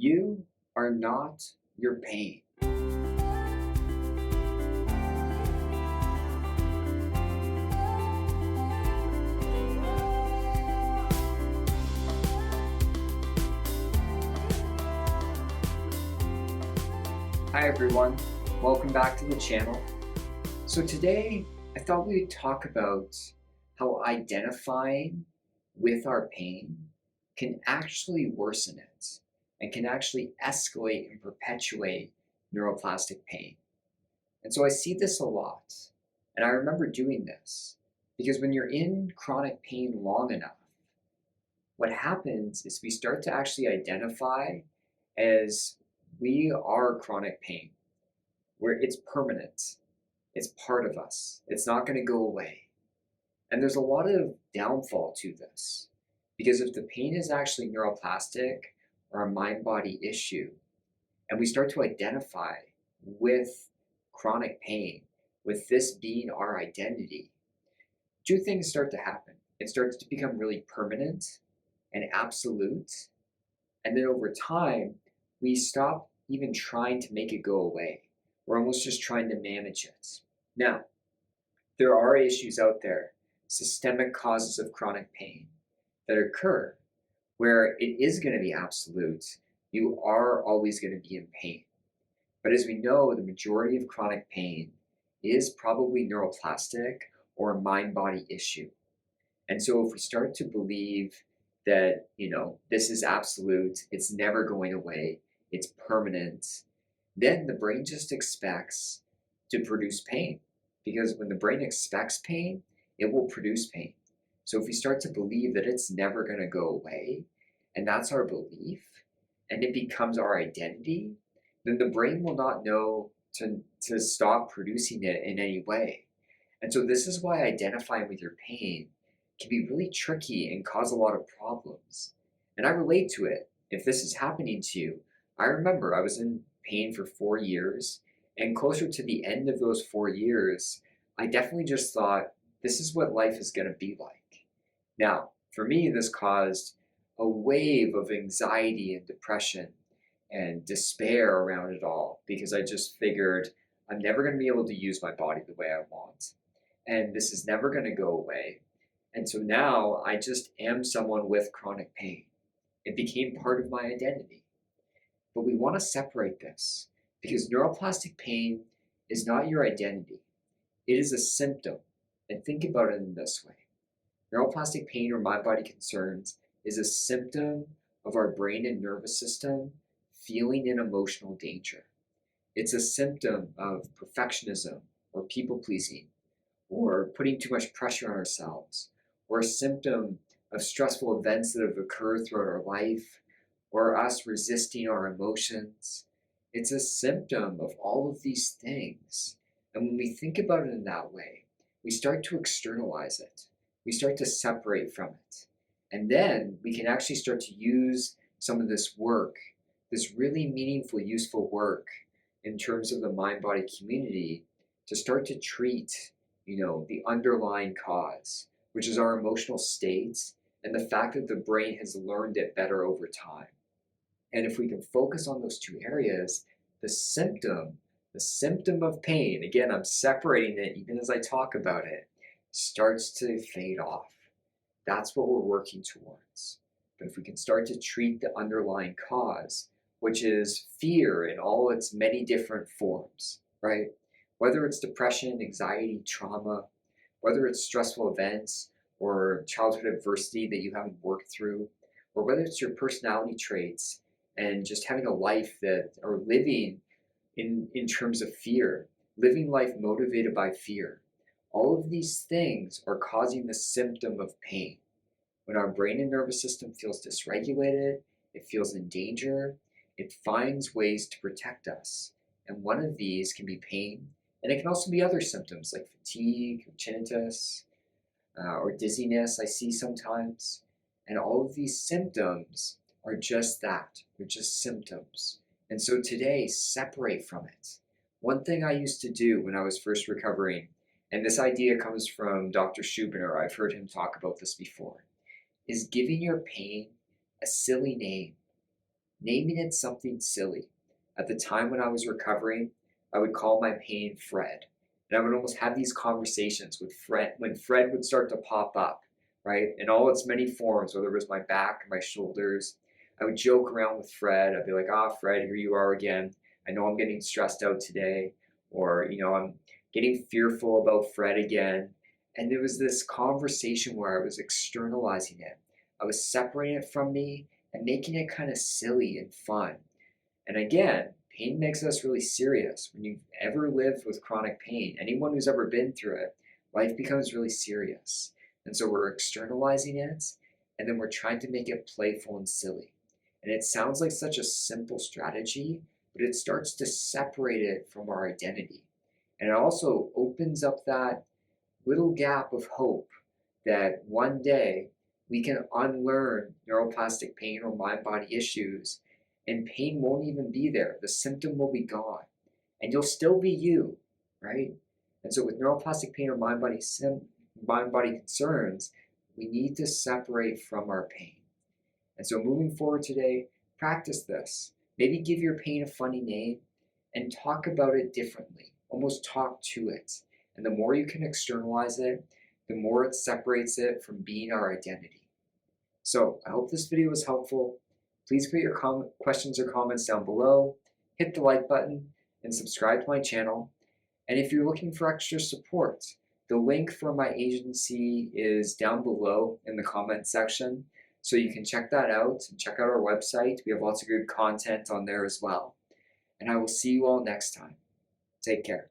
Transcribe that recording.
You are not your pain. Hi everyone, welcome back to the channel. So today I thought we would talk about how identifying with our pain can actually worsen it and can actually escalate and perpetuate neuroplastic pain. And so I see this a lot, and I remember doing this because when you're in chronic pain long enough, what happens is we start to actually identify as we are chronic pain, where it's permanent, it's part of us, it's not going to go away. And there's a lot of downfall to this, because if the pain is actually neuroplastic or a mind-body issue, and we start to identify with chronic pain, with this being our identity, two things start to happen. It starts to become really permanent and absolute, and then over time, we stop even trying to make it go away. We're almost just trying to manage it. Now, there are issues out there, systemic causes of chronic pain that occur where it is going to be absolute. You are always going to be in pain. But as we know, the majority of chronic pain is probably neuroplastic or a mind-body issue. And so if we start to believe that, this is absolute, it's never going away, it's permanent, then the brain just expects to produce pain. Because when the brain expects pain, it will produce pain. So if we start to believe that it's never going to go away, and that's our belief, and it becomes our identity, then the brain will not know to stop producing it in any way. And so this is why identifying with your pain can be really tricky and cause a lot of problems. And I relate to it. If this is happening to you, I remember I was in pain for 4 years, and closer to the end of those 4 years, I definitely just thought, this is what life is going to be like. Now, for me, this caused a wave of anxiety and depression and despair around it all, because I just figured I'm never going to be able to use my body the way I want. And this is never going to go away. And so now I just am someone with chronic pain. It became part of my identity. But we want to separate this, because neuroplastic pain is not your identity. It is a symptom. And think about it in this way. Neuroplastic pain or mind-body concerns is a symptom of our brain and nervous system feeling in emotional danger. It's a symptom of perfectionism or people-pleasing, or putting too much pressure on ourselves, or a symptom of stressful events that have occurred throughout our life, or us resisting our emotions. It's a symptom of all of these things. And when we think about it in that way, we start to externalize it. We start to separate from it. And then we can actually start to use some of this work, this really meaningful, useful work in terms of the mind-body community, to start to treat, the underlying cause, which is our emotional states and the fact that the brain has learned it better over time. And if we can focus on those two areas, the symptom of pain, again, I'm separating it even as I talk about it, starts to fade off. That's what we're working towards. But if we can start to treat the underlying cause, which is fear in all its many different forms, right? Whether it's depression, anxiety, trauma, whether it's stressful events or childhood adversity that you haven't worked through, or whether it's your personality traits and just having a life that, or living in terms of fear, living life motivated by fear. All of these things are causing the symptom of pain. When our brain and nervous system feels dysregulated, it feels in danger, it finds ways to protect us. And one of these can be pain, and it can also be other symptoms like fatigue, or tinnitus, or dizziness I see sometimes. And all of these symptoms are just that. They're just symptoms. And so today, separate from it. One thing I used to do when I was first recovering, and this idea comes from Dr. Schubiner, I've heard him talk about this before, is giving your pain a silly name. naming it something silly. At the time when I was recovering, I would call my pain Fred. And I would almost have these conversations with Fred when Fred would start to pop up, right? In all its many forms, whether it was my back or my shoulders. I would joke around with Fred. I'd be like, Fred, here you are again. I know I'm getting stressed out today. Or, I'm getting fearful about Fred again. And there was this conversation where I was externalizing it. I was separating it from me and making it kind of silly and fun. And again, pain makes us really serious. When you've ever lived with chronic pain, anyone who's ever been through it, life becomes really serious. And so we're externalizing it, and then we're trying to make it playful and silly. And it sounds like such a simple strategy, but it starts to separate it from our identity. And it also opens up that little gap of hope that one day we can unlearn neuroplastic pain or mind body issues, and pain won't even be there. The symptom will be gone, and you'll still be you, right? And so, with neuroplastic pain or mind body concerns, we need to separate from our pain. And so, moving forward today, practice this. Maybe give your pain a funny name and talk about it differently. Almost talk to it. And the more you can externalize it, the more it separates it from being our identity. So I hope this video was helpful. Please put your questions or comments down below, hit the like button, and subscribe to my channel. And if you're looking for extra support, the link for my agency is down below in the comment section. So you can check that out and check out our website. We have lots of good content on there as well. And I will see you all next time. Take care.